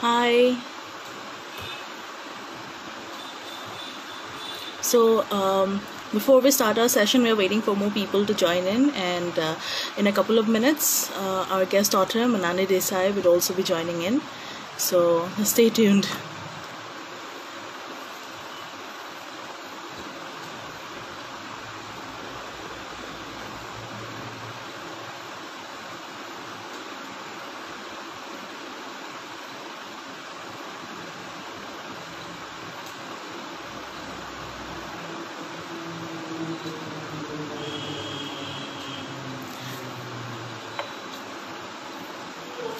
Hi. So, before we start our session, we're waiting for more people to join in, and in a couple of minutes, our guest author Manani Desai will also be joining in. So, stay tuned.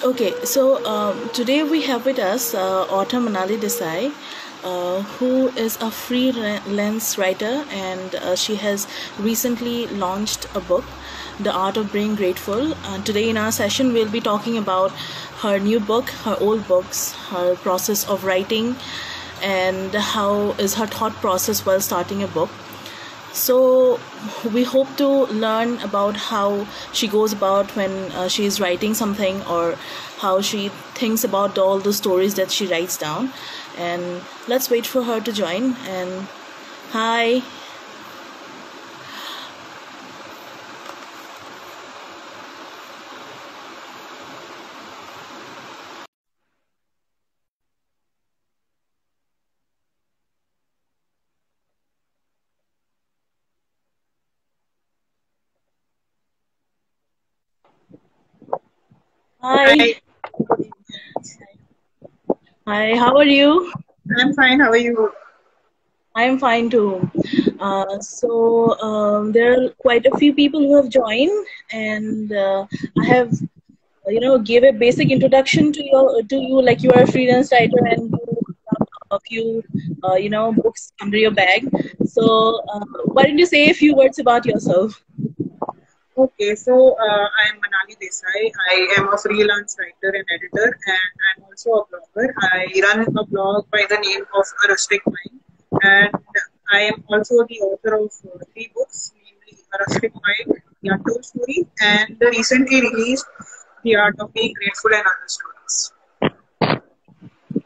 Okay, so today we have with us author Manali Desai, who is a freelance writer, and she has recently launched a book, The Art of Being Grateful. And today in our session, we'll be talking about her new book, her old books, her process of writing, and how is her thought process while starting a book. So we hope to learn about how she goes about when she is writing something, or how she thinks about all the stories that she writes down. And let's wait for her to join. And hi. Hi. Hi, Hi, how are you? I'm fine. How are you? I'm fine too. There are quite a few people who have joined, and I have give a basic introduction to you, like you are a freelance writer and you have a few books under your bag. So why don't you say a few words about yourself? Okay, so I'm Manali Desai. I am a freelance writer and editor, and I'm also a blogger. I run a blog by the name of A Rustic Mind, and I am also the author of three books, namely A Rustic Mind, The Untold Story, and the recently released The Art of Being Grateful and Other Stories.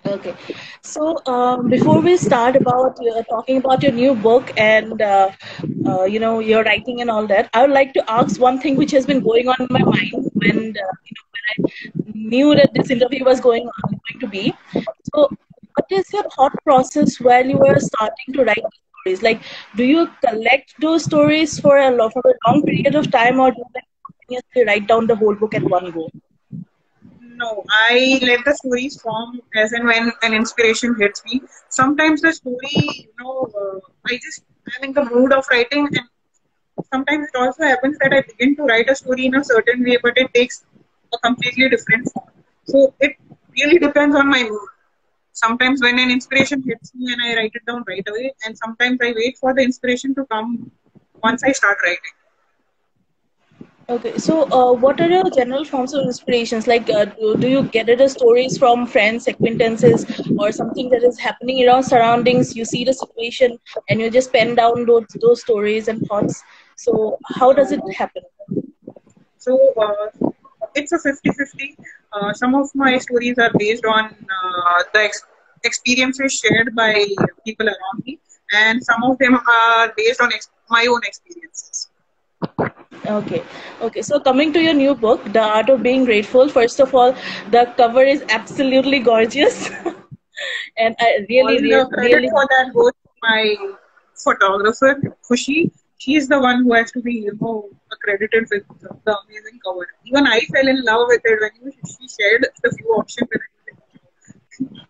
Okay, so before we start about talking about your new book and your writing and all that, I would like to ask one thing which has been going on in my mind when I knew that this interview was going to be. So, what is your thought process while you were starting to write the stories? Like, do you collect those stories for a long period of time, or do you like spontaneously write down the whole book at one go? No, I let the stories form as and when an inspiration hits me. Sometimes the story, I just am in the mood of writing, and sometimes it also happens that I begin to write a story in a certain way, but it takes a completely different form. So it really depends on my mood. Sometimes when an inspiration hits me and I write it down right away, and sometimes I wait for the inspiration to come once I start writing. Okay, so what are your general forms of inspirations? Like, do you get the stories from friends, acquaintances, or something that is happening around surroundings? You see the situation and you just pen down those stories and thoughts. So, how does it happen? So it's a 50-50. Some of my stories are based on experiences shared by people around me, and some of them are based on my own experiences. Okay, okay. So, coming to your new book, The Art of Being Grateful, first of all, the cover is absolutely gorgeous. And I All really, the really, credit really. for that goes to my photographer, Khushi. She's the one who has to be, accredited with the amazing cover. Even I fell in love with it when she shared the few options and everything.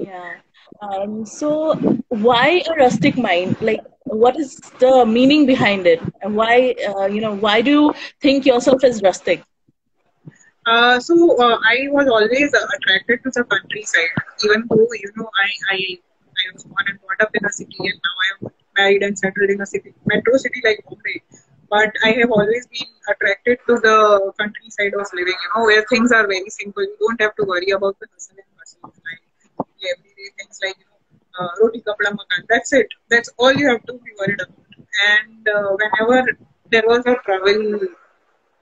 Yeah. So why a rustic mind? Like, what is the meaning behind it? And why, why do you think yourself as rustic? I was always attracted to the countryside, even though I was born and brought up in a city, and now I am married and settled in a city, metro city like Bombay. But I have always been attracted to the countryside of living, where things are very simple. You don't have to worry about the hustle and bustle of life. Everyday things like roti kapda makan. That's it. That's all you have to be worried about. And whenever there was a travel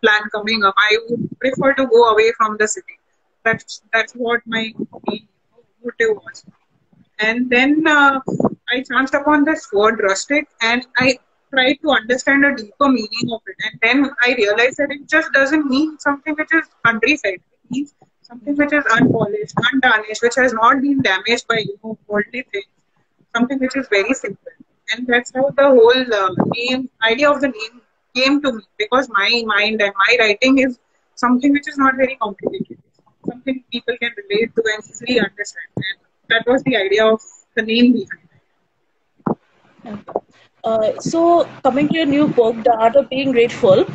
plan coming up, I would prefer to go away from the city. That's what my main motive was. And then I chanced upon this word rustic, and I tried to understand a deeper meaning of it. And then I realized that it just doesn't mean something which is countryside. It means something which is unpolished, untarnished, which has not been damaged by worldly things. Something which is very simple. And that's how the whole name idea of the name came to me, because my mind and my writing is something which is not very complicated. Something people can relate to and easily understand. And that was the idea of the name behind it. So coming to your new book, The Art of Being Grateful,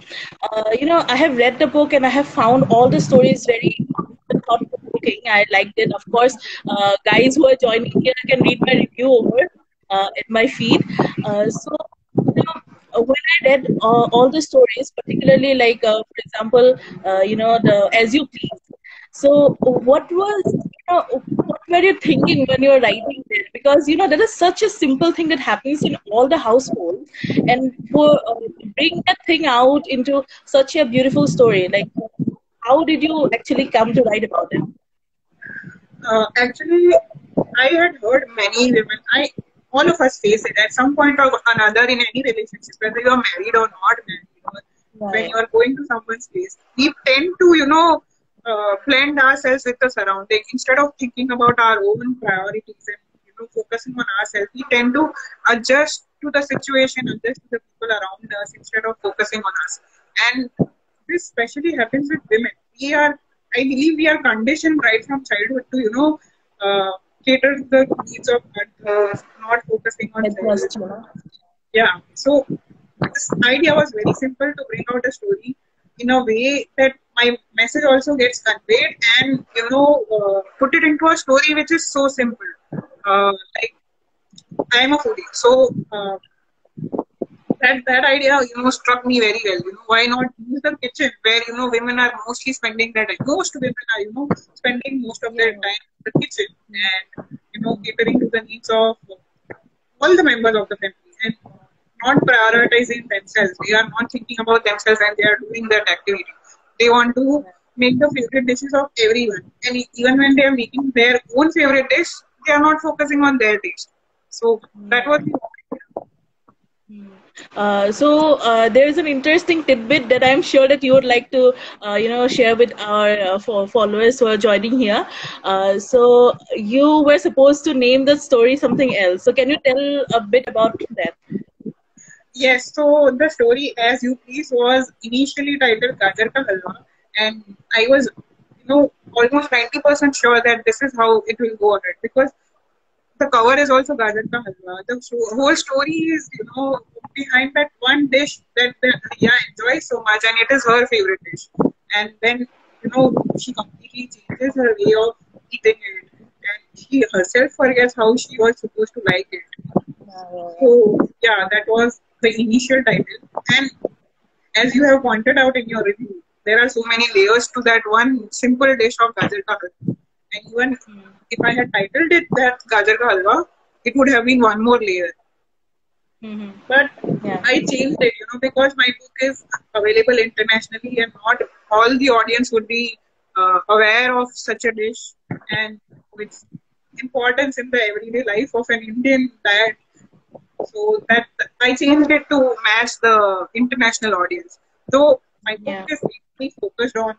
I have read the book and I have found all the stories very thought-provoking. I liked it. Of course, guys who are joining here can read my review over in my feed. When I read all the stories, particularly like, for example, the As You Please. So, what were you thinking when you were writing there? Because that is such a simple thing that happens in all the households, and for to bring that thing out into such a beautiful story, like how did you actually come to write about it? Actually, I had heard many women. All of us face it at some point or another in any relationship, whether you are married or not married, or when Right. you are going to someone's place. We tend to, blend ourselves with the surrounding instead of thinking about our own priorities and focusing on ourselves. We tend to adjust to the situation, adjust to the people around us instead of focusing on us. And this especially happens with women. I believe we are conditioned right from childhood to, cater to the needs of others, not focusing on self. Adjust. Yeah. So this idea was very simple to bring out a story in a way that my message also gets conveyed, and put it into a story which is so simple. Like, I am a foodie, so that idea struck me very well. Why not use the kitchen where women are mostly spending their time. Most women are spending most of their time in the kitchen, and catering to the needs of all the members of the family, and not prioritizing themselves. They are not thinking about themselves when they are doing that activity. They want to make the favorite dishes of everyone, and even when they are making their own favorite dish, they are not focusing on their taste. So that was the There is an interesting tidbit that I'm sure that you would like to, share with our followers who are joining here. So you were supposed to name the story something else. So can you tell a bit about that? Yes, so the story As You Please was initially titled Gajar Ka Halwa, and I was, almost 90% sure that this is how it will go ahead, because the cover is also Gajar Ka Halwa. The whole story is, behind that one dish that Riya enjoys so much, and it is her favorite dish. And then, she completely changes her way of eating it, and she herself forgets how she was supposed to like it. So, yeah, that was the initial title. And as you have pointed out in your review, there are so many layers to that one simple dish of Gajar Ka Halwa. And even if I had titled it that Gajar Ka Halwa, it would have been one more layer. Mm-hmm. But Yeah. I changed it, because my book is available internationally, and not all the audience would be aware of such a dish and its importance in the everyday life of an Indian diet. So that I changed it to match the international audience. Though my book Yeah. is mainly focused on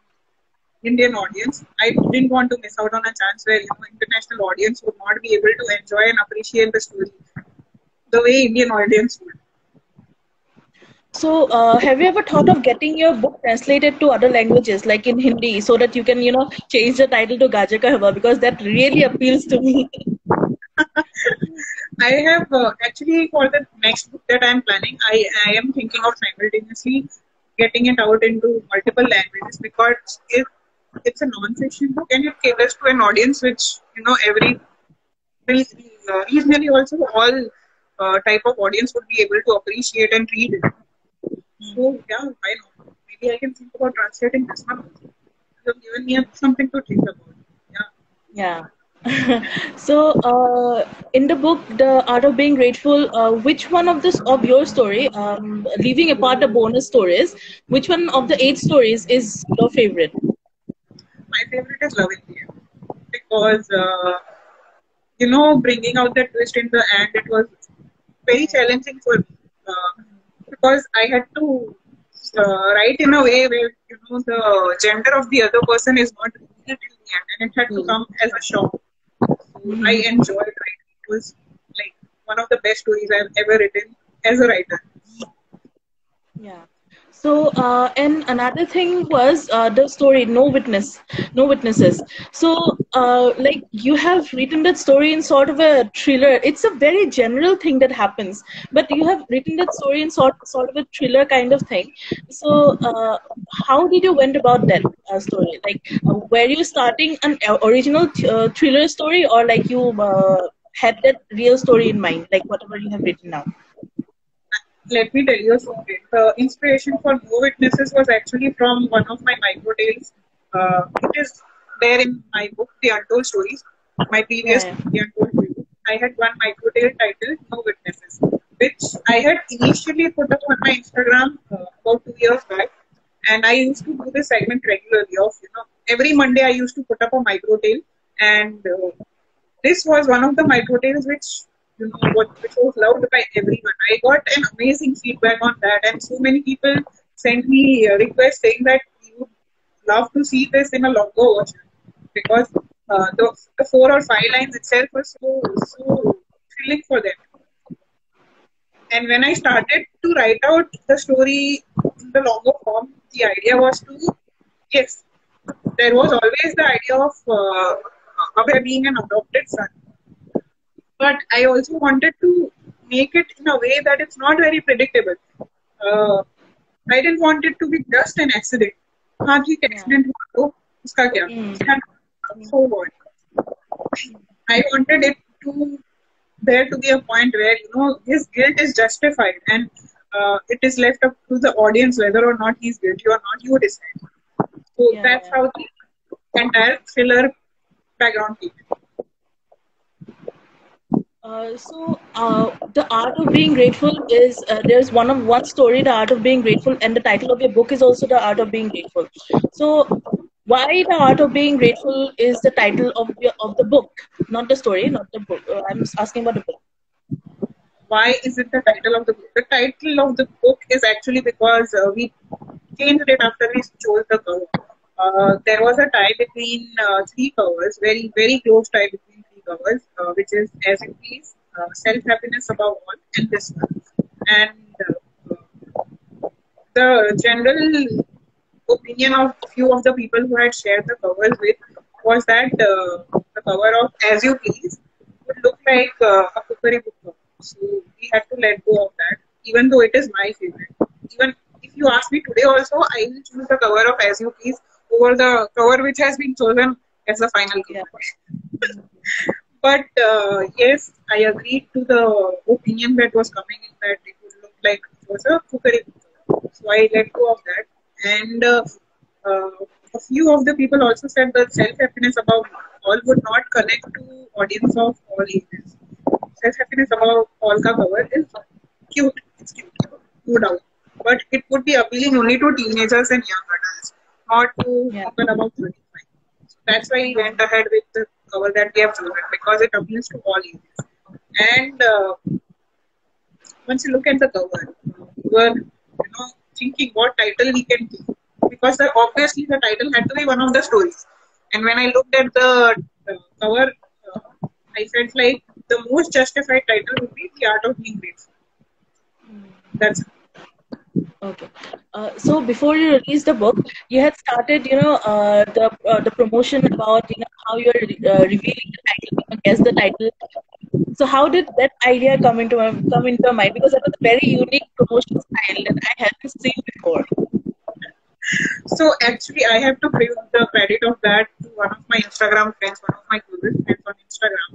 Indian audience, I didn't want to miss out on a chance where international audience would not be able to enjoy and appreciate the story the way Indian audience would. So, have you ever thought of getting your book translated to other languages, like in Hindi, so that you can, change the title to Gajar Ka Halwa, because that really appeals to me. I have actually, for the next book that I am planning, I am thinking of simultaneously getting it out into multiple languages, because it's a non-fiction book, and it caters to an audience which every regionally also all type of audience would be able to appreciate and read it. So yeah, why not? Maybe I can think about translating this one also. You have given me something to think about. Yeah. Yeah. So, in the book, The Art of Being Grateful, which one of this of your story, leaving apart the bonus stories, which one of the 8 stories is your favorite? my favorite is Love in the Air because bringing out that twist in the end, it was very challenging for me because I had to write in a way where the gender of the other person is not revealed till the end, and it had to come as a shock. So I Mm-hmm. enjoyed writing. It was like one of the best stories I've ever written as a writer. Yeah. So, and another thing was the story, no witness, no witnesses. So, like you have written that story in sort of a thriller. It's a very general thing that happens, but you have written that story in sort of a thriller kind of thing. So, how did you went about that story? Like, were you starting an original thriller story, or like you had that real story in mind, like whatever you have written now? Let me tell you a secret. The inspiration for No Witnesses was actually from one of my micro tales. It is there in my book, The Untold Stories, my previous Yeah, book, The Untold Stories. I had one micro tale titled No Witnesses, which I had initially put up on my Instagram about 2 years back. And I used to do this segment regularly of, every Monday I used to put up a micro tale. And this was one of the micro tales which was loved by everyone. I got an amazing feedback on that, and so many people sent me requests saying that we would love to see this in a longer version because the 4 or 5 lines itself was so thrilling for them. And when I started to write out the story in the longer form, the idea was to, yes, there was always the idea of Abhay being an adopted son, but I also wanted to make it in a way that it's not very predictable. Uh, I didn't want it to be just an accident. हाँ ठीक है, yeah. accident हुआ तो उसका क्या? Mm. उसका so what? I wanted it to there to be a point where his guilt is justified and it is left up to the audience whether or not he's guilty or not. You decide. So Yeah, that's yeah. how the entire thriller background came. The art of being grateful is there's one story, the art of being grateful, and the title of your book is also the art of being grateful. So, why the art of being grateful is the title of the book, not the story, not the book. I'm asking about the book. Why is it the title of the book? The title of the book is actually because we changed it after we chose the cover. There was a tie between three covers, very, very close tie between three covers, which is As You Please, Self Happiness Above All, and this one. And the general opinion of few of the people who had shared the covers with was that the cover of As You Please would look like a cookery book cover. So we had to let go of that, even though it is my favorite. Even if you ask me today also, I will choose the cover of As You Please over the cover which has been chosen as the final Yeah. cover. But yes, I agreed to the opinion that was coming in that it would look like it was a cookery book. So I let go of that. And uh, a few of the people also said that self happiness above all would not connect to audience of all ages. Self happiness above all ka cover is cute. It's cute, no doubt. But it would be appealing only to teenagers and young adults, not to Yeah. people above 35. So that's why we went ahead with the cover that we have chosen because it appeals to all ages. And once you look at the cover, you are thinking what title we can give because obviously the title had to be one of the stories. And when I looked at the cover, I felt like the most justified title would be The Art of Being Grateful. That's Okay. So before you released the book, you had started, the promotion about how you're revealing the title, guess the title. So how did that idea come into your mind? Because that was a very unique promotion style that I hadn't seen before. So actually, I have to give the credit of that to one of my Instagram friends, one of my closest friends on Instagram.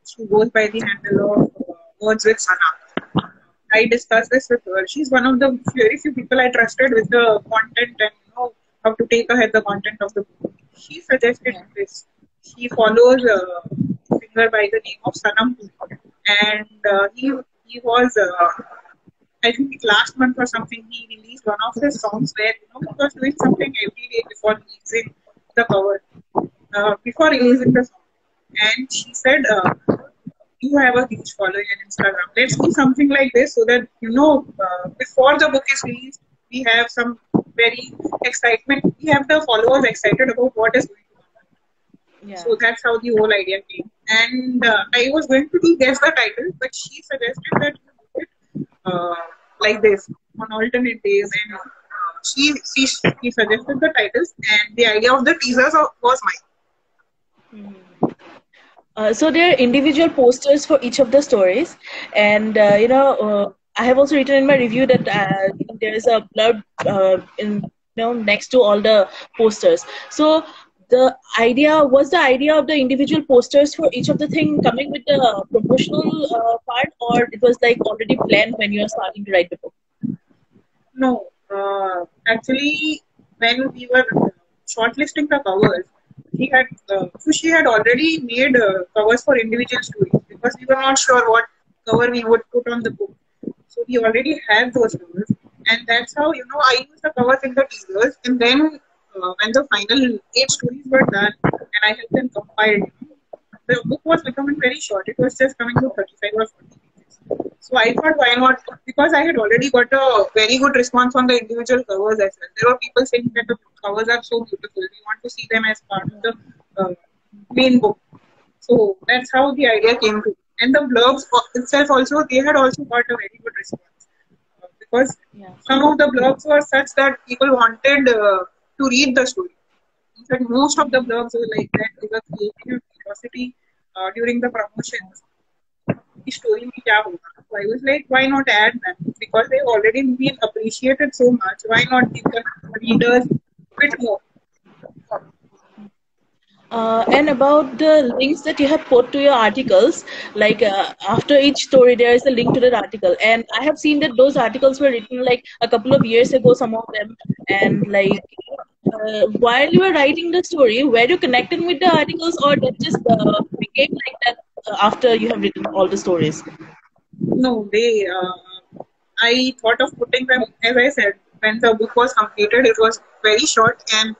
She goes by the handle of Words with Sana. I discussed this with her. She's one of the very few people I trusted with the content and how to take ahead the content of the book. She suggested Yeah. this. She follows a singer by the name of Sanam Puri. And he was I think last month or something, he released one of his songs where he was doing something every day before releasing the cover before releasing the song. And she said, "You have a huge following on Instagram. Let's do something like this so that before the book is released, we have some very excitement. We have the followers excited about what is going to happen." Yeah. So that's how the whole idea came. And I was going to do guess the title, but she suggested that you do it like this on alternate days, and she suggested the titles, and the idea of the teasers was mine. Mhm. So there are individual posters for each of the stories, and I have also written in my review that there is a blurb in next to all the posters. So the idea of the individual posters for each of the thing coming with the promotional part, or it was like already planned when you are starting to write the book? No, actually, when we were shortlisting the covers, she had already made covers for individual stories because we were not sure what cover we would put on the book. So we already had those covers, and that's how I used the covers in the teasers, and then when the final 8 stories were done, and I helped them compile. The book was becoming very short. It was just coming to 35 or 40 pages. So I thought, why not? Because I had already got a very good response on the individual covers as well. There were people saying that the covers are so beautiful. We want to see them as part of the main book. So that's how the idea came to. And the blurbs itself also, they had also got a very good response because Yeah. some of the blurbs were such that people wanted to read the story. In fact, most of the blogs were like that. They were creating a curiosity during the promotions. The story में क्या होगा? So I was like, why not add them? Because they've already been appreciated so much. Why not give the readers a bit more? And about the links that you have put to your articles, like after each story, there is a link to that article. And I have seen that those articles were written like a couple of years ago, some of them. And like while you were writing the story, were you connected with the articles, or that just became like that after you have written all the stories? No, they. I thought of putting them, as I said, when the book was completed. It was very short, and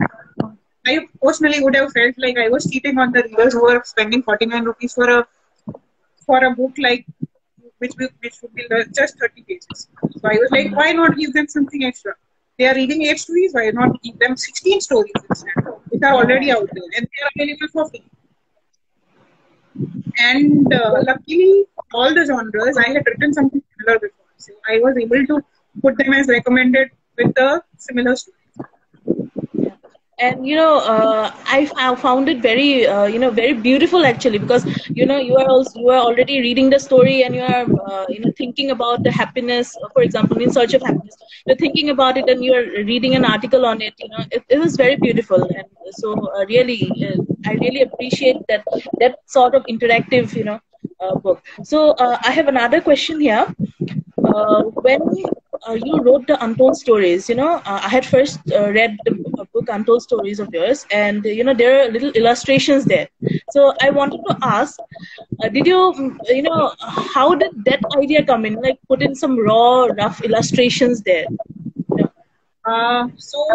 I personally would have felt like I was cheating on the readers who were spending 49 rupees for a book like which would be just 30 pages. So I was like, why not give them something extra? They are reading 8 stories. Why not give them 16 stories instead, which are Yeah. already out there and they are available for free? And luckily, all the genres I had written something similar before, so I was able to put them as recommended with the similar stories. Yeah. And found it very very beautiful actually, because you are already reading the story, and you are thinking about the happiness. For example, in search of happiness, you're thinking about it, and you are reading an article on it. It was very beautiful, and so really, I really appreciate that sort of interactive book. So I have another question here. When you wrote the Untold Stories, I had first read the book Untold Stories of yours, and there are little illustrations there. So I wanted to ask, did you, how did that idea come in? Like put in some raw, rough illustrations there. You know? So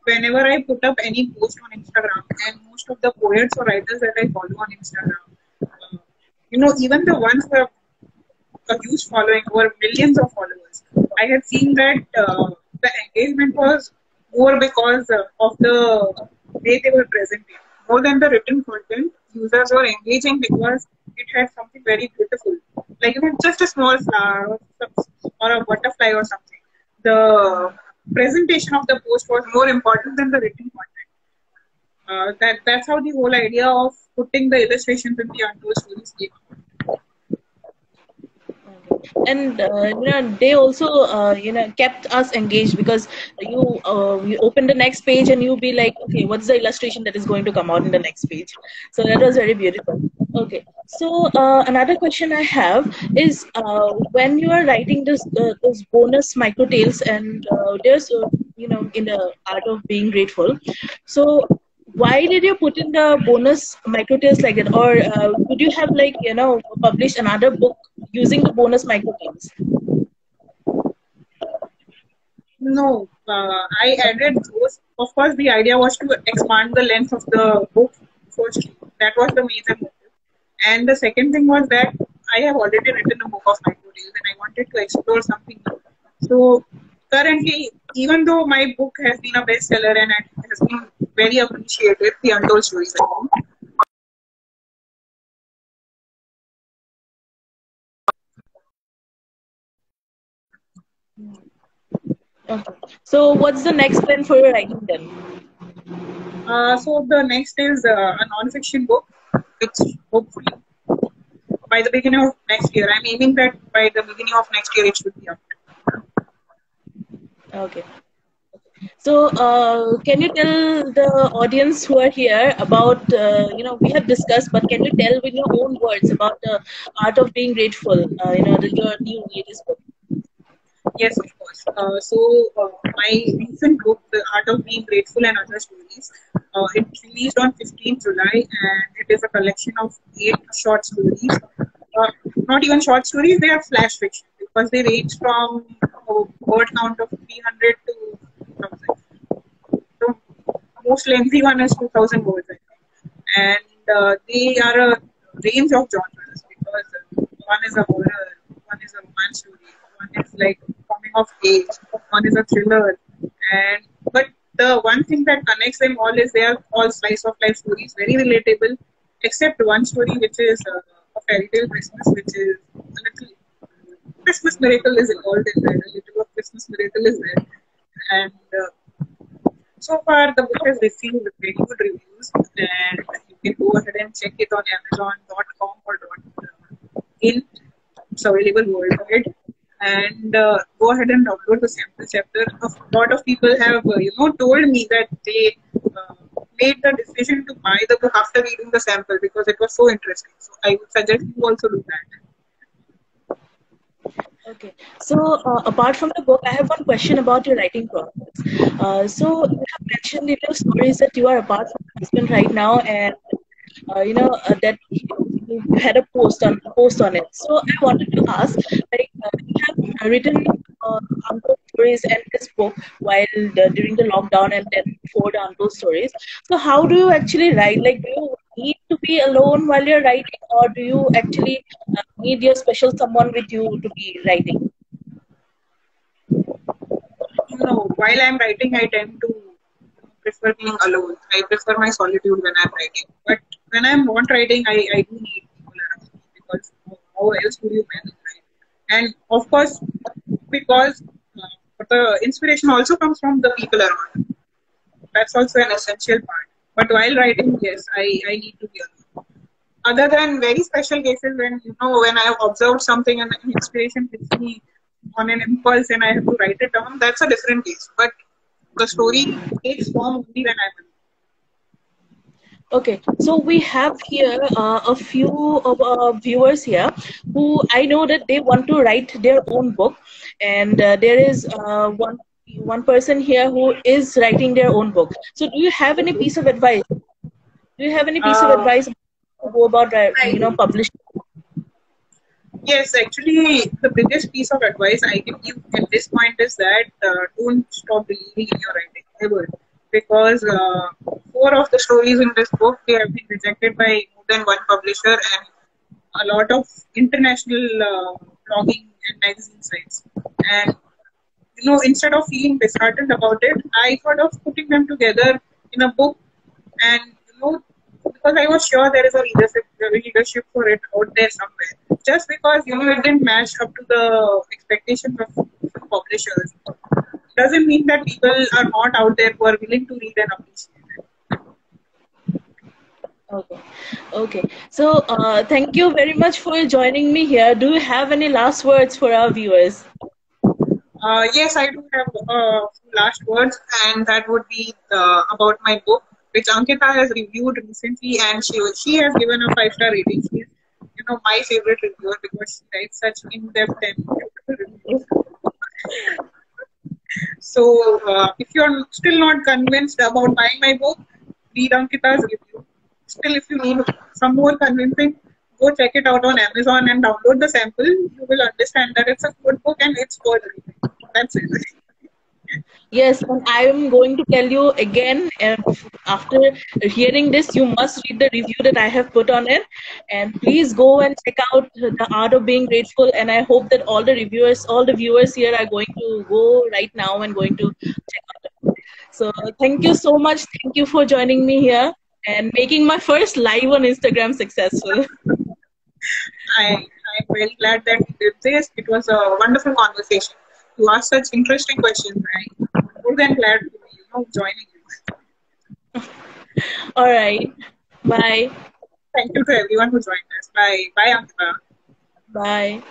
whenever I put up any post on Instagram, and most of the poets or writers that I follow on Instagram, even the ones who have a huge following over millions of followers, I have seen that the engagement was more because of the way they were presenting. More than the written content, users were engaging because it had something very beautiful, like just a small flower or a butterfly or something. The presentation of the post was more important than the written content. That's how the whole idea of putting the illustrations in the untold stories came. Okay. And they also kept us engaged, because you open the next page and you be like, okay, what's the illustration that is going to come out in the next page? So that was very beautiful. Okay, so another question I have is, when you are writing those bonus micro tales, and there's in the art of being grateful, so why did you put in the bonus micro tales like that, or could you have like published another book using the bonus micro tales? No, I added those of course, the idea was to expand the length of the book. Firstly, that was the major motive. And the second thing was that I have already written a book of micro deals and I wanted to explore something new. So currently, even though my book has been a bestseller and it has been very appreciated, the Untold Stories, I think, Okay. So what's the next plan for your writing then? so the next is a non-fiction book, which hopefully by the beginning of next year, I'm aiming that by the beginning of next year it should be out. Okay. So, can you tell the audience who are here about, we have discussed, but can you tell with your own words about the art of being grateful, your new latest book? Yes, of course. My recent book, The Art of Being Grateful and Other Stories, it released on 15th July and it is a collection of 8 short stories. Uh, Not even short stories, they are flash fiction because they range from a word count of 300 to 1,000. The most lengthy one is 2,000 words, I think. And they are a range of genres because one is a horror, one is a romance story, one is like coming of age, one is a thriller. And but the one thing that connects them all is they are all slice of life stories, very relatable, except one story which is a fairy tale Christmas, which is a little Christmas miracle is involved in there. A little of Christmas miracle is there, and so far, the book has received very good reviews, and you can go ahead and check it on Amazon.com or .in. It's available worldwide. And go ahead and download the sample chapter. A lot of people have, told me that they made the decision to buy the book after reading the sample because it was so interesting. So I would suggest you also do that. Okay. So, apart from the book, I have one question about your writing process. So, you have mentioned in your stories that you are apart from your husband right now, and that you had a post on it. So, I wanted to ask, like, you have written untold stories and this book during the lockdown and then before the untold stories. So, how do you actually write? Like, do you need to be alone while you're writing, or do you actually need your special someone with you to be writing? While I'm writing, I tend to prefer being alone. I prefer my solitude when I'm writing. But when I'm not writing, I do need people around me because how else would you manage, right? And of course, because the inspiration also comes from the people around. That's also an essential part. But while writing, yes, I need to be alone. Other than very special cases when I have observed something and an inspiration hits me on an impulse and I have to write it down, that's a different case. But the story takes form only when I'm alone. Okay, so we have here a few of our viewers here who I know that they want to write their own book, and there is one person here who is writing their own book. So, do you have any piece of advice? Do you have any piece of Uh, advice to go about publishing? Yes, actually, the biggest piece of advice I can give at this point is that don't stop believing in your writing ever, because 4 of the stories in this book they have been rejected by more than one publisher and a lot of international blogging and magazine sites. And instead of feeling disheartened about it, I thought of putting them together in a book, and because I was sure there is a readership for it out there somewhere. Just because it didn't match up to the expectations of some publishers, doesn't mean that people are not out there who are willing to read and appreciate it. Okay, okay. So, thank you very much for joining me here. Do you have any last words for our viewers? Yes, I do have last words, and that would be about my book, which Ankita has reviewed recently, and she has given a 5-star rating. She's my favorite reviewer because she writes such in-depth and beautiful reviews. So if you're still not convinced about buying my book, read Ankita's review. Still, if you need some more convincing, go check it out on Amazon and download the sample. You will understand that it's a good book and it's worth reading. That's it. Yes, and I am going to tell you again, after hearing this, you must read the review that I have put on it. And please go and check out The Art of Being Grateful. And I hope that all the reviewers, all the viewers here are going to go right now and going to check out it. So thank you so much. Thank you for joining me here and making my first live on Instagram successful. I'm very glad that we did this. It was a wonderful conversation. You asked such interesting questions. I'm more than glad to be, joining you. All right. Bye. Thank you to everyone who joined us. Bye. Bye, Ankita. Bye.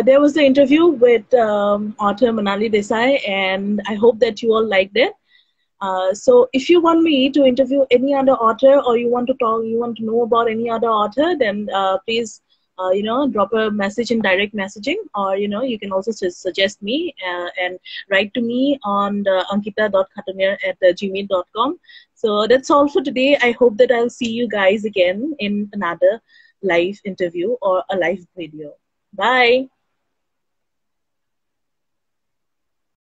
There was the interview with author Manali Desai, and I hope that you all liked it. So if you want me to interview any other author, or you want to talk, you want to know about any other author, then please, drop a message in direct messaging, or you can also suggest me and write to me on the ankita.khatamir@gmail.com. So that's all for today. I hope that I'll see you guys again in another live interview or a live video. Bye.